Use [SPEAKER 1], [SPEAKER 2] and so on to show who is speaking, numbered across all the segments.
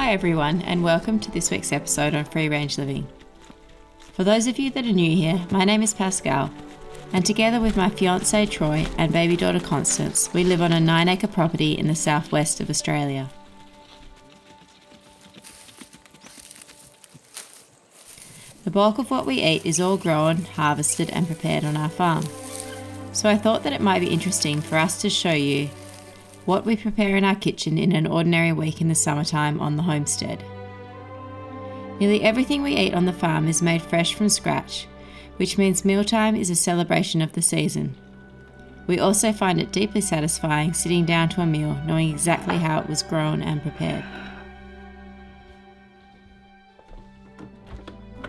[SPEAKER 1] Hi everyone, and welcome to this week's episode on free range living. For those of you that are new here, my name is Pascale, and together with my fiance Troy and baby daughter Constance, we live on a 9-acre property in the southwest of Australia. The bulk of what we eat is all grown, harvested and prepared on our farm. So I thought that it might be interesting for us to show you what we prepare in our kitchen in an ordinary week in the summertime on the homestead. Nearly everything we eat on the farm is made fresh from scratch, which means mealtime is a celebration of the season. We also find it deeply satisfying sitting down to a meal knowing exactly how it was grown and prepared.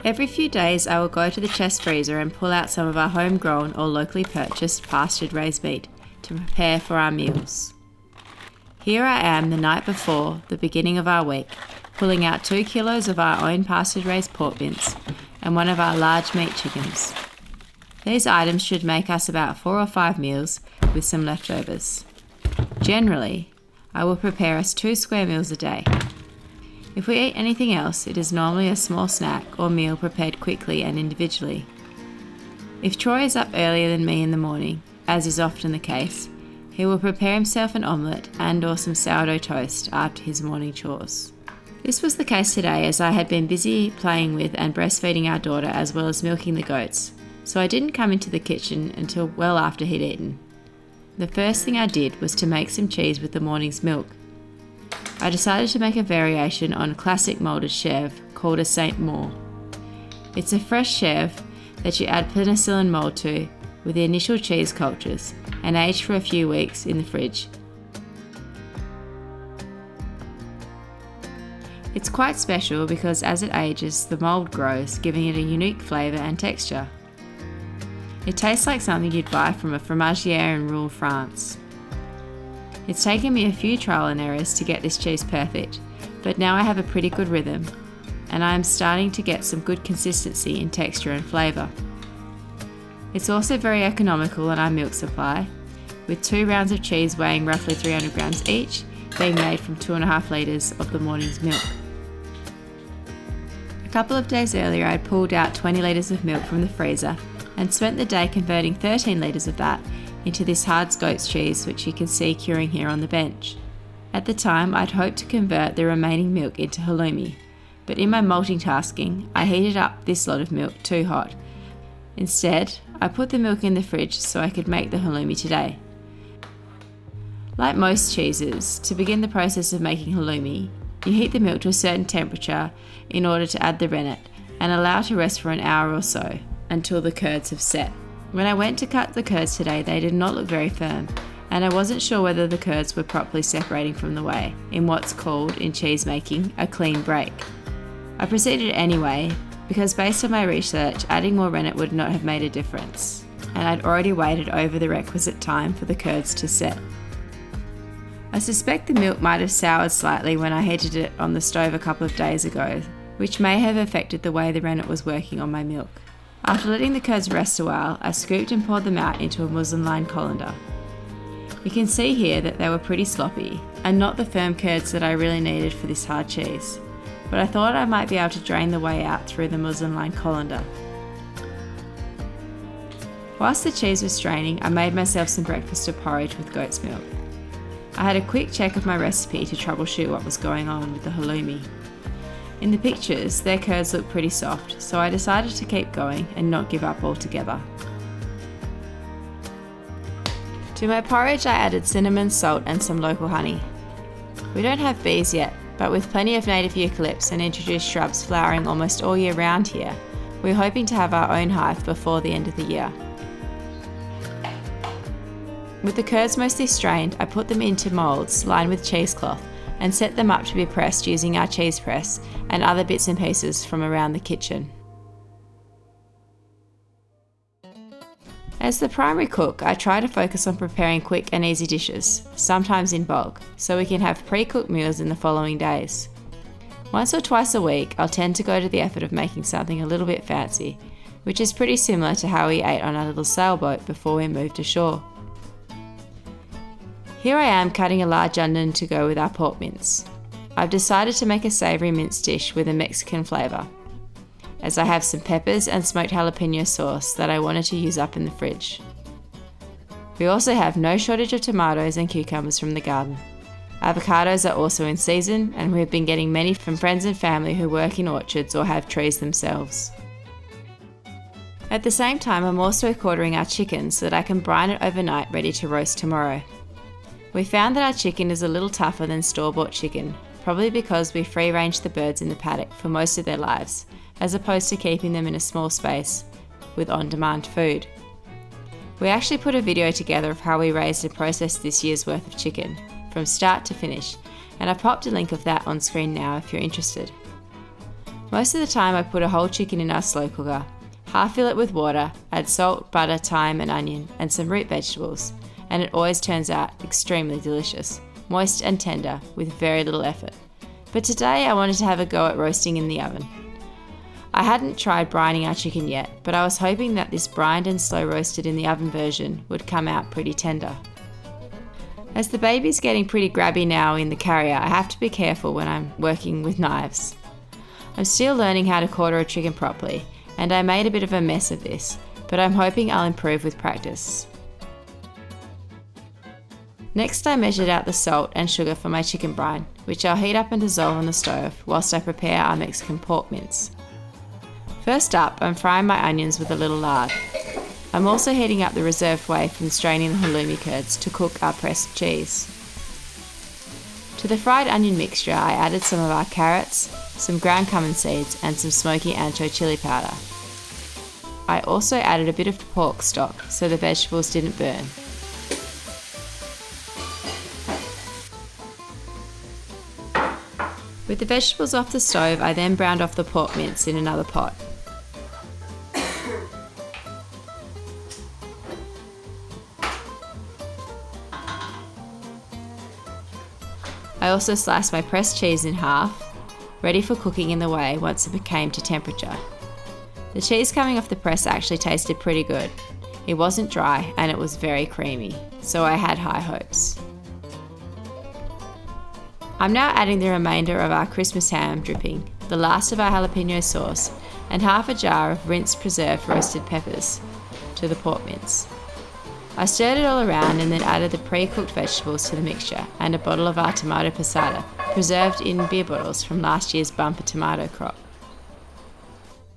[SPEAKER 1] Every few days I will go to the chest freezer and pull out some of our homegrown or locally purchased pastured raised meat to prepare for our meals. Here I am the night before the beginning of our week, pulling out 2 kilos of our own pastured raised pork mince and one of our large meat chickens. These items should make us about 4 or 5 meals with some leftovers. Generally, I will prepare us 2 square meals a day. If we eat anything else, it is normally a small snack or meal prepared quickly and individually. If Troy is up earlier than me in the morning, as is often the case, he will prepare himself an omelette and or some sourdough toast after his morning chores. This was the case today as I had been busy playing with and breastfeeding our daughter as well as milking the goats, so I didn't come into the kitchen until well after he'd eaten. The first thing I did was to make some cheese with the morning's milk. I decided to make a variation on a classic moulded chevre called a St. Maure. It's a fresh chevre that you add penicillin mould to with the initial cheese cultures and age for a few weeks in the fridge. It's quite special because as it ages, the mould grows, giving it a unique flavour and texture. It tastes like something you'd buy from a fromagière in rural France. It's taken me a few trial and errors to get this cheese perfect, but now I have a pretty good rhythm, and I am starting to get some good consistency in texture and flavour. It's also very economical in our milk supply, with 2 rounds of cheese weighing roughly 300 grams each, being made from 2.5 litres of the morning's milk. A couple of days earlier I had pulled out 20 litres of milk from the freezer and spent the day converting 13 litres of that into this hard goat's cheese which you can see curing here on the bench. At the time I'd hoped to convert the remaining milk into Haloumi, but in my multitasking I heated up this lot of milk too hot. Instead, I put the milk in the fridge so I could make the Haloumi today. Like most cheeses, to begin the process of making Haloumi, you heat the milk to a certain temperature in order to add the rennet and allow it to rest for an hour or so until the curds have set. When I went to cut the curds today, they did not look very firm, and I wasn't sure whether the curds were properly separating from the whey in what's called, in cheesemaking, a clean break. I proceeded anyway because based on my research, adding more rennet would not have made a difference, and I'd already waited over the requisite time for the curds to set. I suspect the milk might have soured slightly when I heated it on the stove a couple of days ago, which may have affected the way the rennet was working on my milk. After letting the curds rest a while, I scooped and poured them out into a muslin-lined colander. You can see here that they were pretty sloppy, and not the firm curds that I really needed for this hard cheese, but I thought I might be able to drain the whey out through the muslin-lined colander. Whilst the cheese was straining, I made myself some breakfast of porridge with goat's milk. I had a quick check of my recipe to troubleshoot what was going on with the Haloumi. In the pictures, their curds looked pretty soft, so I decided to keep going and not give up altogether. To my porridge I added cinnamon, salt and some local honey. We don't have bees yet, but with plenty of native eucalypts and introduced shrubs flowering almost all year round here, we're hoping to have our own hive before the end of the year. With the curds mostly strained, I put them into moulds lined with cheesecloth and set them up to be pressed using our cheese press and other bits and pieces from around the kitchen. As the primary cook, I try to focus on preparing quick and easy dishes, sometimes in bulk, so we can have pre-cooked meals in the following days. Once or twice a week, I'll tend to go to the effort of making something a little bit fancy, which is pretty similar to how we ate on our little sailboat before we moved ashore. Here I am cutting a large onion to go with our pork mince. I've decided to make a savoury mince dish with a Mexican flavour, as I have some peppers and smoked jalapeno sauce that I wanted to use up in the fridge. We also have no shortage of tomatoes and cucumbers from the garden. Avocados are also in season, and we've been getting many from friends and family who work in orchards or have trees themselves. At the same time, I'm also quartering our chicken so that I can brine it overnight ready to roast tomorrow. We found that our chicken is a little tougher than store-bought chicken, probably because we free-range the birds in the paddock for most of their lives, as opposed to keeping them in a small space with on-demand food. We actually put a video together of how we raised and processed this year's worth of chicken, from start to finish, and I've popped a link of that on screen now if you're interested. Most of the time I put a whole chicken in our slow cooker, half fill it with water, add salt, butter, thyme and onion, and some root vegetables, and it always turns out extremely delicious, moist and tender, with very little effort. But today I wanted to have a go at roasting in the oven. I hadn't tried brining our chicken yet, but I was hoping that this brined and slow roasted in the oven version would come out pretty tender. As the baby's getting pretty grabby now in the carrier, I have to be careful when I'm working with knives. I'm still learning how to quarter a chicken properly, and I made a bit of a mess of this, but I'm hoping I'll improve with practice. Next I measured out the salt and sugar for my chicken brine, which I'll heat up and dissolve on the stove whilst I prepare our Mexican pork mince. First up, I'm frying my onions with a little lard. I'm also heating up the reserved whey from straining the halloumi curds to cook our pressed cheese. To the fried onion mixture I added some of our carrots, some ground cumin seeds and some smoky ancho chili powder. I also added a bit of pork stock so the vegetables didn't burn. With the vegetables off the stove, I then browned off the pork mince in another pot. I also sliced my pressed cheese in half, ready for cooking in the whey once it came to temperature. The cheese coming off the press actually tasted pretty good. It wasn't dry and it was very creamy, so I had high hopes. I'm now adding the remainder of our Christmas ham dripping, the last of our jalapeno sauce, and half a jar of rinsed preserved roasted peppers to the pork mince. I stirred it all around and then added the pre-cooked vegetables to the mixture and a bottle of our tomato passata, preserved in beer bottles from last year's bumper tomato crop.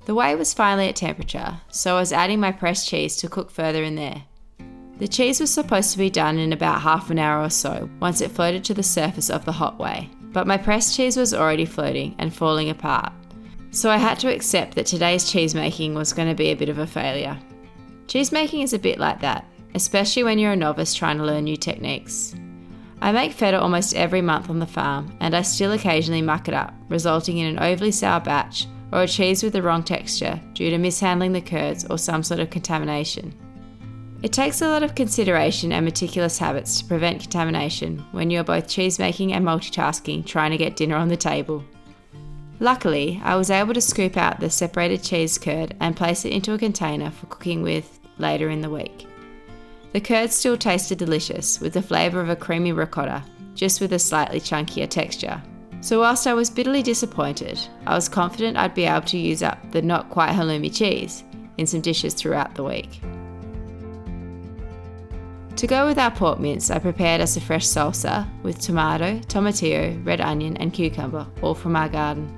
[SPEAKER 1] The whey was finally at temperature, so I was adding my pressed cheese to cook further in there. The cheese was supposed to be done in about half an hour or so, once it floated to the surface of the hot whey, but my pressed cheese was already floating and falling apart, so I had to accept that today's cheesemaking was going to be a bit of a failure. Cheesemaking is a bit like that, especially when you're a novice trying to learn new techniques. I make feta almost every month on the farm, and I still occasionally muck it up, resulting in an overly sour batch or a cheese with the wrong texture due to mishandling the curds or some sort of contamination. It takes a lot of consideration and meticulous habits to prevent contamination when you're both cheesemaking and multitasking trying to get dinner on the table. Luckily, I was able to scoop out the separated cheese curd and place it into a container for cooking with later in the week. The curds still tasted delicious, with the flavour of a creamy ricotta, just with a slightly chunkier texture. So whilst I was bitterly disappointed, I was confident I'd be able to use up the not quite halloumi cheese in some dishes throughout the week. To go with our pork mince, I prepared us a fresh salsa with tomato, tomatillo, red onion and cucumber, all from our garden.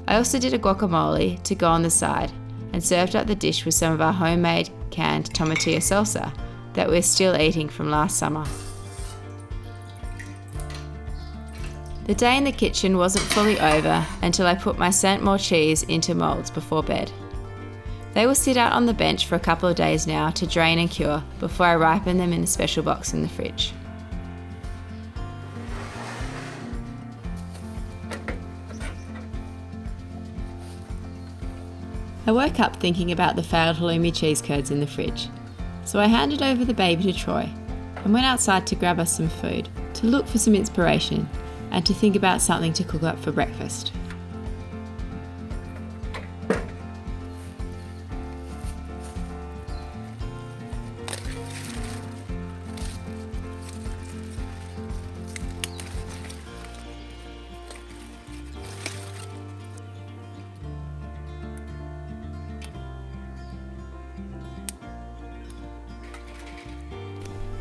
[SPEAKER 1] I also did a guacamole to go on the side and served up the dish with some of our homemade canned tomatillo salsa that we're still eating from last summer. The day in the kitchen wasn't fully over until I put my St. Maure cheese into moulds before bed. They will sit out on the bench for a couple of days now to drain and cure before I ripen them in a special box in the fridge. I woke up thinking about the failed halloumi cheese curds in the fridge, so I handed over the baby to Troy and went outside to grab us some food, to look for some inspiration and to think about something to cook up for breakfast.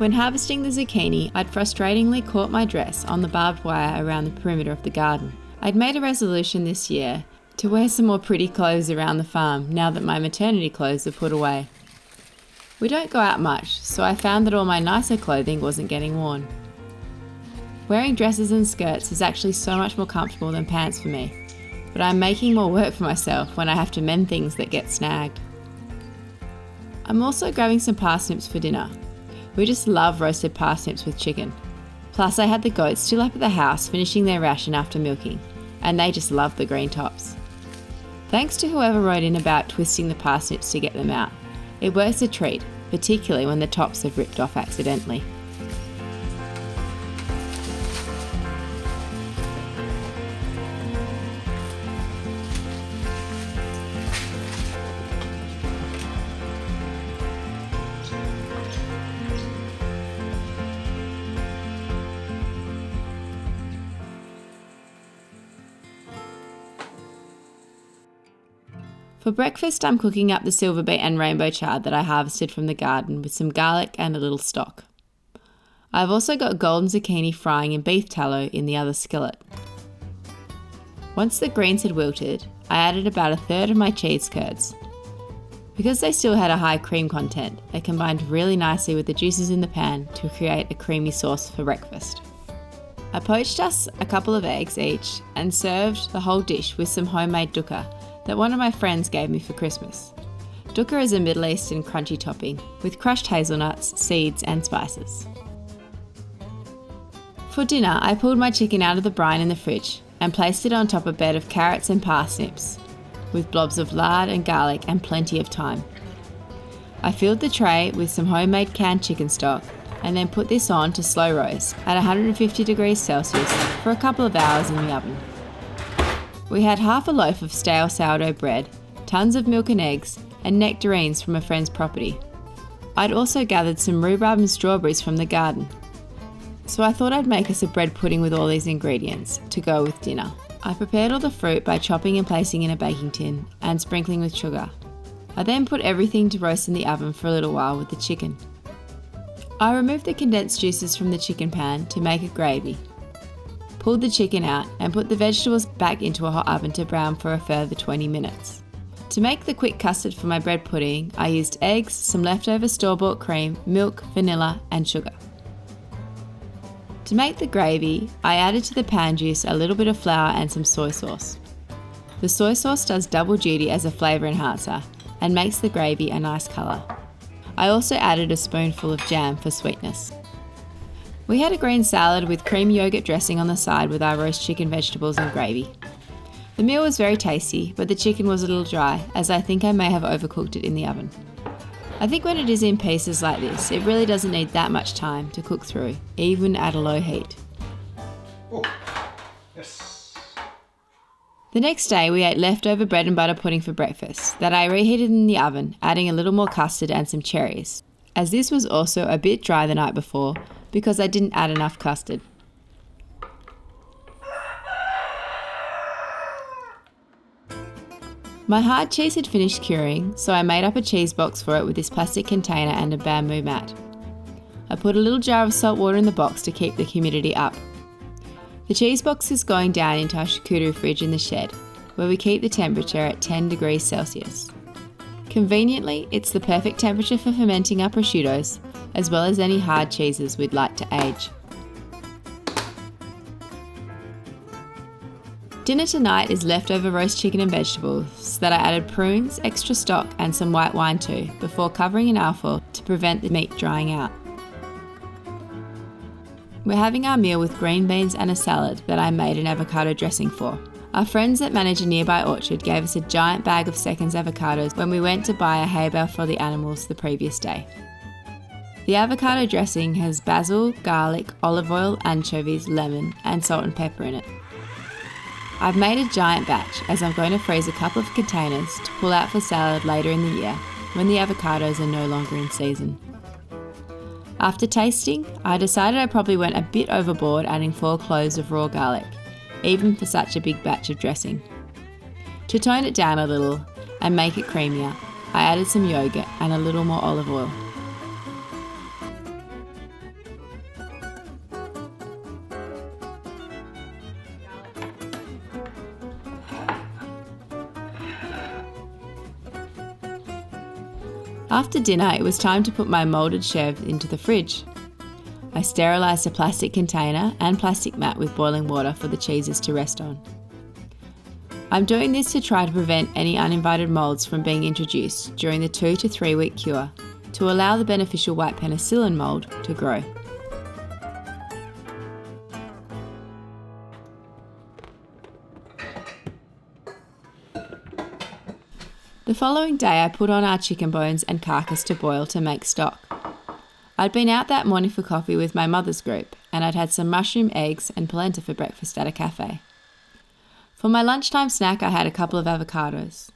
[SPEAKER 1] When harvesting the zucchini, I'd frustratingly caught my dress on the barbed wire around the perimeter of the garden. I'd made a resolution this year to wear some more pretty clothes around the farm now that my maternity clothes are put away. We don't go out much, so I found that all my nicer clothing wasn't getting worn. Wearing dresses and skirts is actually so much more comfortable than pants for me, but I'm making more work for myself when I have to mend things that get snagged. I'm also grabbing some parsnips for dinner. We just love roasted parsnips with chicken. Plus I had the goats still up at the house finishing their ration after milking, and they just love the green tops. Thanks to whoever wrote in about twisting the parsnips to get them out. It works a treat, particularly when the tops have ripped off accidentally. For breakfast, I'm cooking up the silver beet and rainbow chard that I harvested from the garden with some garlic and a little stock. I've also got golden zucchini frying in beef tallow in the other skillet. Once the greens had wilted, I added about a third of my cheese curds. Because they still had a high cream content, they combined really nicely with the juices in the pan to create a creamy sauce for breakfast. I poached us a couple of eggs each and served the whole dish with some homemade dukkah that one of my friends gave me for Christmas. Dukkah is a Middle Eastern crunchy topping with crushed hazelnuts, seeds and spices. For dinner, I pulled my chicken out of the brine in the fridge and placed it on top of a bed of carrots and parsnips with blobs of lard and garlic and plenty of thyme. I filled the tray with some homemade canned chicken stock and then put this on to slow roast at 150 degrees Celsius for a couple of hours in the oven. We had half a loaf of stale sourdough bread, tons of milk and eggs, and nectarines from a friend's property. I'd also gathered some rhubarb and strawberries from the garden. So I thought I'd make us a bread pudding with all these ingredients to go with dinner. I prepared all the fruit by chopping and placing in a baking tin and sprinkling with sugar. I then put everything to roast in the oven for a little while with the chicken. I removed the condensed juices from the chicken pan to make a gravy. Pulled the chicken out and put the vegetables back into a hot oven to brown for a further 20 minutes. To make the quick custard for my bread pudding, I used eggs, some leftover store-bought cream, milk, vanilla and sugar. To make the gravy, I added to the pan juice a little bit of flour and some soy sauce. The soy sauce does double duty as a flavour enhancer and makes the gravy a nice colour. I also added a spoonful of jam for sweetness. We had a green salad with cream yogurt dressing on the side with our roast chicken, vegetables and gravy. The meal was very tasty, but the chicken was a little dry, as I think I may have overcooked it in the oven. I think when it is in pieces like this, it really doesn't need that much time to cook through, even at a low heat.
[SPEAKER 2] Oh, yes.
[SPEAKER 1] The next day we ate leftover bread and butter pudding for breakfast that I reheated in the oven, adding a little more custard and some cherries, as this was also a bit dry the night before because I didn't add enough custard. My hard cheese had finished curing, so I made up a cheese box for it with this plastic container and a bamboo mat. I put a little jar of salt water in the box to keep the humidity up. The cheese box is going down into our charcuterie fridge in the shed, where we keep the temperature at 10 degrees Celsius. Conveniently, it's the perfect temperature for fermenting our prosciuttos, as well as any hard cheeses we'd like to age. Dinner tonight is leftover roast chicken and vegetables that I added prunes, extra stock and some white wine to before covering in alfoil to prevent the meat drying out. We're having our meal with green beans and a salad that I made an avocado dressing for. Our friends that manage a nearby orchard gave us a giant bag of seconds avocados when we went to buy a hay bale for the animals the previous day. The avocado dressing has basil, garlic, olive oil, anchovies, lemon and salt and pepper in it. I've made a giant batch as I'm going to freeze a couple of containers to pull out for salad later in the year when the avocados are no longer in season. After tasting, I decided I probably went a bit overboard adding 4 cloves of raw garlic, even for such a big batch of dressing. To tone it down a little and make it creamier, I added some yogurt and a little more olive oil. After dinner, it was time to put my moulded chevre into the fridge. I sterilised a plastic container and plastic mat with boiling water for the cheeses to rest on. I'm doing this to try to prevent any uninvited moulds from being introduced during the 2 to 3 week cure to allow the beneficial white penicillin mould to grow. The following day I put on our chicken bones and carcass to boil to make stock. I'd been out that morning for coffee with my mother's group and I'd had some mushroom, eggs and polenta for breakfast at a cafe. For my lunchtime snack I had a couple of avocados.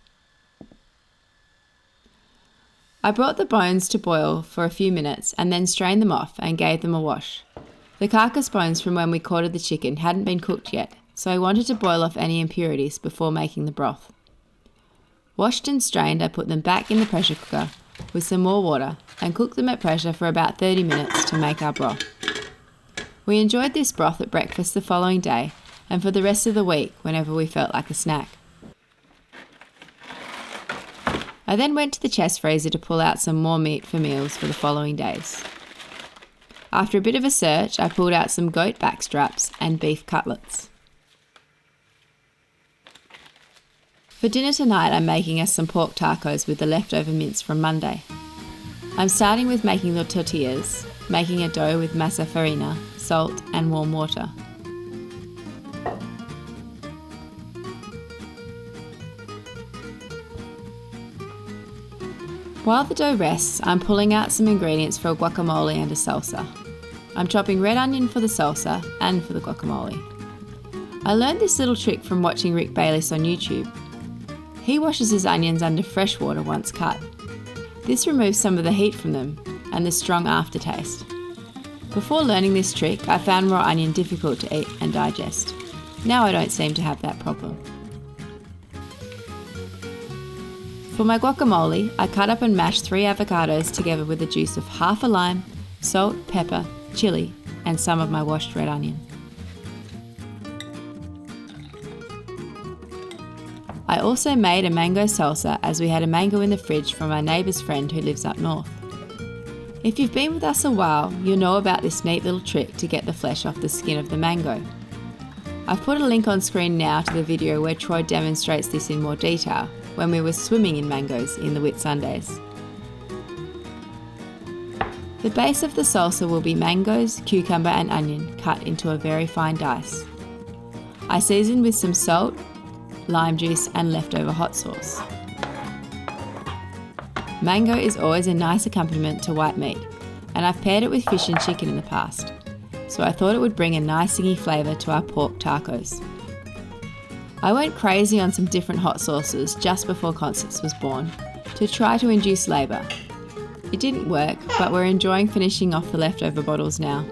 [SPEAKER 1] I brought the bones to boil for a few minutes and then strained them off and gave them a wash. The carcass bones from when we quartered the chicken hadn't been cooked yet, so I wanted to boil off any impurities before making the broth. Washed and strained, I put them back in the pressure cooker with some more water and cooked them at pressure for about 30 minutes to make our broth. We enjoyed this broth at breakfast the following day and for the rest of the week whenever we felt like a snack. I then went to the chest freezer to pull out some more meat for meals for the following days. After a bit of a search, I pulled out some goat back straps and beef cutlets. For dinner tonight, I'm making us some pork tacos with the leftover mince from Monday. I'm starting with making the tortillas, making a dough with masa farina, salt and warm water. While the dough rests, I'm pulling out some ingredients for a guacamole and a salsa. I'm chopping red onion for the salsa and for the guacamole. I learned this little trick from watching Rick Bayless on YouTube. He washes his onions under fresh water once cut. This removes some of the heat from them and the strong aftertaste. Before learning this trick, I found raw onion difficult to eat and digest. Now I don't seem to have that problem. For my guacamole, I cut up and mashed 3 avocados together with the juice of half a lime, salt, pepper, chilli, and some of my washed red onion. I also made a mango salsa as we had a mango in the fridge from our neighbour's friend who lives up north. If you've been with us a while, you'll know about this neat little trick to get the flesh off the skin of the mango. I've put a link on screen now to the video where Troy demonstrates this in more detail when we were swimming in mangoes in the Whitsundays. The base of the salsa will be mangoes, cucumber and onion cut into a very fine dice. I season with some salt, lime juice and leftover hot sauce. Mango is always a nice accompaniment to white meat, and I've paired it with fish and chicken in the past, so I thought it would bring a nice singy flavour to our pork tacos. I went crazy on some different hot sauces just before Constance was born to try to induce labour. It didn't work, but we're enjoying finishing off the leftover bottles now.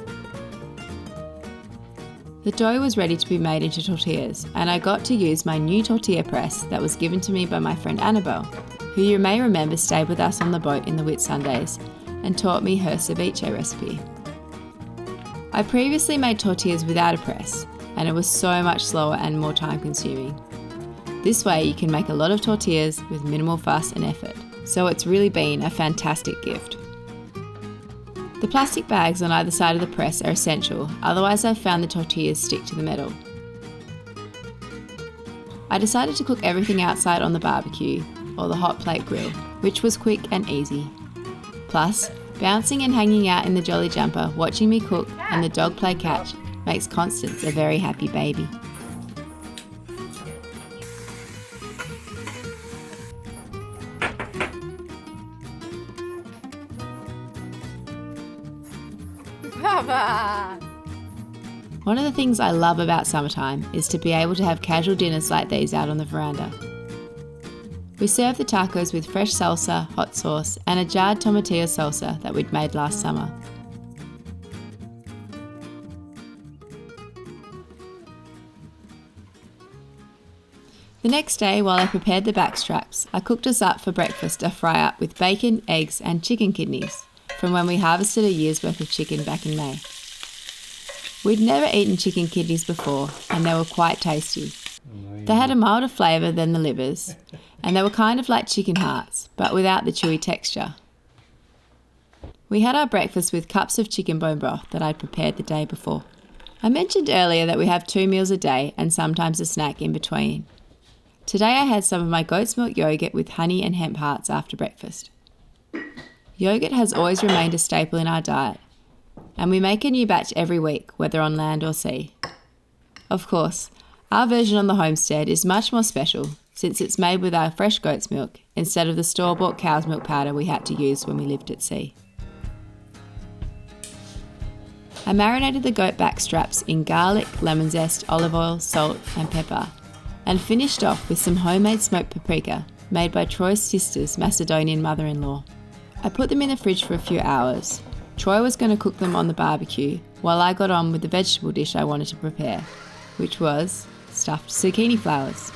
[SPEAKER 1] The dough was ready to be made into tortillas, and I got to use my new tortilla press that was given to me by my friend Annabelle, who you may remember stayed with us on the boat in the Whitsundays and taught me her ceviche recipe. I previously made tortillas without a press, and it was so much slower and more time consuming. This way you can make a lot of tortillas with minimal fuss and effort, so it's really been a fantastic gift. The plastic bags on either side of the press are essential, otherwise I've found the tortillas stick to the metal. I decided to cook everything outside on the barbecue, or the hot plate grill, which was quick and easy. Plus, bouncing and hanging out in the jolly jumper, watching me cook and the dog play catch makes Constance a very happy baby. One of the things I love about summertime is to be able to have casual dinners like these out on the veranda. We served the tacos with fresh salsa, hot sauce, and a jarred tomatillo salsa that we'd made last summer. The next day, while I prepared the back straps, I cooked us up for breakfast a fry-up with bacon, eggs, and chicken kidneys from when we harvested a year's worth of chicken back in May. We'd never eaten chicken kidneys before, and they were quite tasty. They had a milder flavour than the livers, and they were kind of like chicken hearts, but without the chewy texture. We had our breakfast with cups of chicken bone broth that I'd prepared the day before. I mentioned earlier that we have 2 meals a day and sometimes a snack in between. Today I had some of my goat's milk yogurt with honey and hemp hearts after breakfast. Yogurt has always remained a staple in our diet, and we make a new batch every week, whether on land or sea. Of course, our version on the homestead is much more special since it's made with our fresh goat's milk instead of the store-bought cow's milk powder we had to use when we lived at sea. I marinated the goat back straps in garlic, lemon zest, olive oil, salt and pepper, and finished off with some homemade smoked paprika made by Troy's sister's Macedonian mother-in-law. I put them in the fridge for a few hours. Troy was going to cook them on the barbecue while I got on with the vegetable dish I wanted to prepare, which was stuffed zucchini flowers.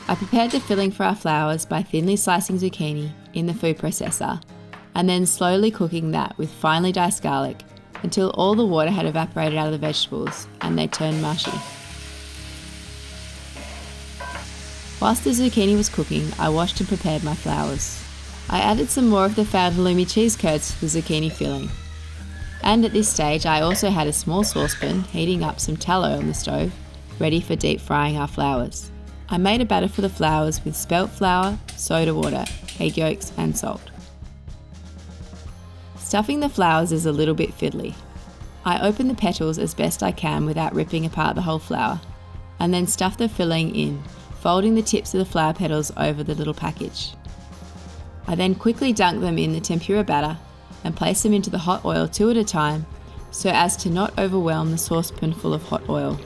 [SPEAKER 1] I prepared the filling for our flowers by thinly slicing zucchini in the food processor and then slowly cooking that with finely diced garlic until all the water had evaporated out of the vegetables and they turned mushy. Whilst the zucchini was cooking, I washed and prepared my flowers. I added some more of the found Haloumi cheese curds to the zucchini filling. And at this stage I also had a small saucepan heating up some tallow on the stove, ready for deep frying our flowers. I made a batter for the flowers with spelt flour, soda water, egg yolks and salt. Stuffing the flowers is a little bit fiddly. I open the petals as best I can without ripping apart the whole flower, and then stuff the filling in, folding the tips of the flower petals over the little package. I then quickly dunk them in the tempura batter and place them into the hot oil 2 at a time so as to not overwhelm the saucepan full of hot oil.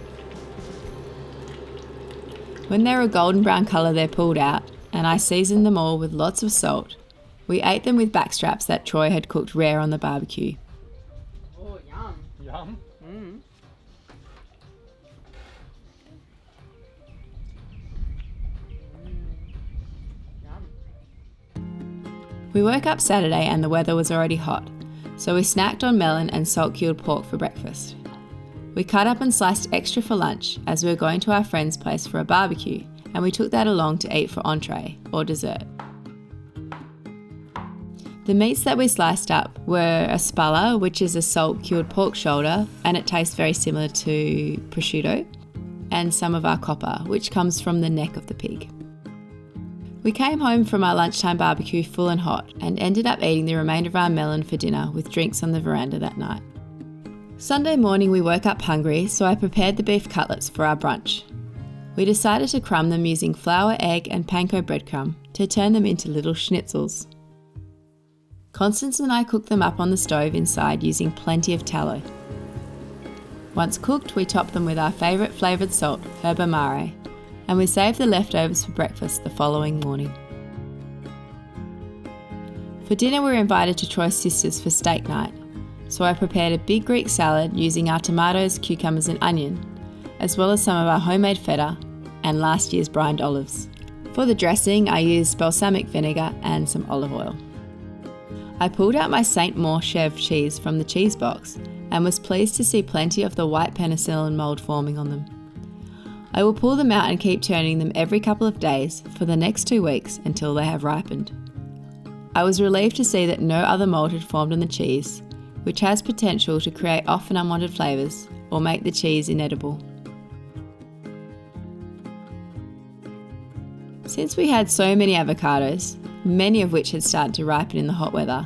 [SPEAKER 1] When they're a golden brown colour they're pulled out and I seasoned them all with lots of salt. We ate them with backstraps that Troy had cooked rare on the barbecue.
[SPEAKER 3] Oh, yum.
[SPEAKER 2] Yum.
[SPEAKER 3] Mm.
[SPEAKER 1] We woke up Saturday and the weather was already hot, so we snacked on melon and salt-cured pork for breakfast. We cut up and sliced extra for lunch as we were going to our friend's place for a barbecue, and we took that along to eat for entree or dessert. The meats that we sliced up were a spalla, which is a salt-cured pork shoulder, and it tastes very similar to prosciutto, and some of our copper, which comes from the neck of the pig. We came home from our lunchtime barbecue full and hot and ended up eating the remainder of our melon for dinner with drinks on the veranda that night. Sunday morning we woke up hungry, so I prepared the beef cutlets for our brunch. We decided to crumb them using flour, egg and panko breadcrumb to turn them into little schnitzels. Constance and I cooked them up on the stove inside using plenty of tallow. Once cooked, we topped them with our favourite flavoured salt, herba Maure, and we saved the leftovers for breakfast the following morning. For dinner we were invited to Troy's sisters for steak night, so I prepared a big Greek salad using our tomatoes, cucumbers and onion, as well as some of our homemade feta and last year's brined olives. For the dressing I used balsamic vinegar and some olive oil. I pulled out my St. Maure chevre cheese from the cheese box and was pleased to see plenty of the white penicillin mould forming on them. I will pull them out and keep turning them every couple of days for the next 2 weeks until they have ripened. I was relieved to see that no other mould had formed on the cheese, which has potential to create off and unwanted flavours or make the cheese inedible. Since we had so many avocados, many of which had started to ripen in the hot weather,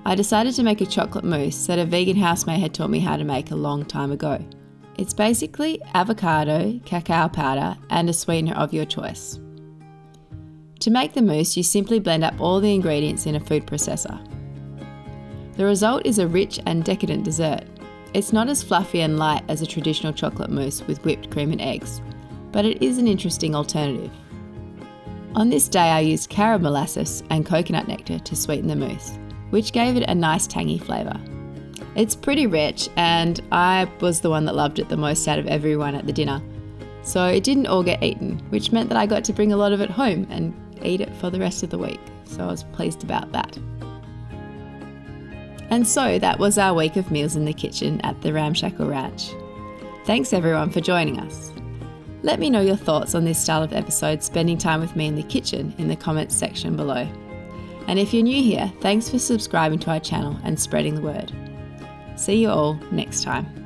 [SPEAKER 1] I decided to make a chocolate mousse that a vegan housemate had taught me how to make a long time ago. It's basically avocado, cacao powder and a sweetener of your choice. To make the mousse, you simply blend up all the ingredients in a food processor. The result is a rich and decadent dessert. It's not as fluffy and light as a traditional chocolate mousse with whipped cream and eggs, but it is an interesting alternative. On this day I used carob molasses and coconut nectar to sweeten the mousse, which gave it a nice tangy flavour. It's pretty rich and I was the one that loved it the most out of everyone at the dinner. So it didn't all get eaten, which meant that I got to bring a lot of it home and eat it for the rest of the week. So I was pleased about that. And so that was our week of meals in the kitchen at the Ramshackle Ranch. Thanks everyone for joining us. Let me know your thoughts on this style of episode, spending time with me in the kitchen, in the comments section below. And if you're new here, thanks for subscribing to our channel and spreading the word. See you all next time.